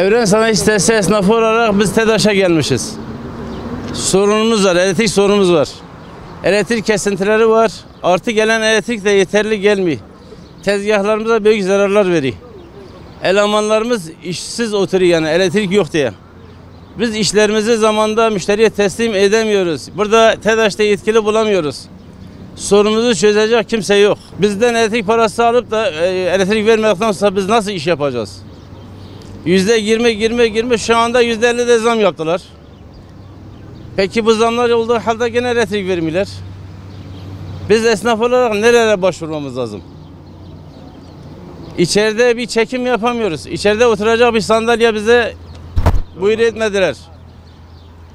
Evren Sanayi Sitesi esnafı olarak biz TEDAŞ'a gelmişiz. Sorunumuz var, elektrik sorunumuz var. Elektrik kesintileri var. Artı gelen elektrik de yeterli gelmiyor. Tezgahlarımıza büyük zararlar veriyor. Elemanlarımız işsiz oturuyor, yani elektrik yok diye. Biz işlerimizi zamanında müşteriye teslim edemiyoruz. Burada TEDAŞ'ta yetkili bulamıyoruz. Sorunumuzu çözecek kimse yok. Bizden elektrik parası alıp da elektrik vermedikten sonra biz nasıl iş yapacağız? %20 şu anda %50 de zam yaptılar. Peki bu zamlar olduğu halde gene elektrik vermiyorlar. Biz esnaf olarak nerelere başvurmamız lazım? İçeride bir çekim yapamıyoruz. İçeride oturacak bir sandalye bize buyur etmediler.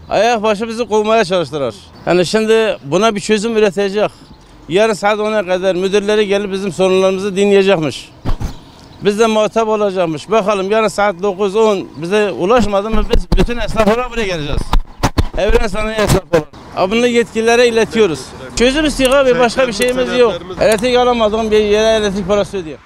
Ayak başı bizi kovmaya çalıştılar. Yani şimdi buna bir çözüm üretecek. Yarın saat 10'a kadar müdürleri gelip bizim sorunlarımızı dinleyecekmiş. Biz de muhatap olacakmış. Bakalım yarın saat 9-10 bize ulaşmadı mı biz bütün esnaflara buraya geleceğiz. Evren Sanayi esnafı olarak. Bunu yetkililere iletiyoruz. Çözüm istiyor abi, başka bir şeyimiz yok. Elektrik alamadığım bir yere elektrik parası ödüyor.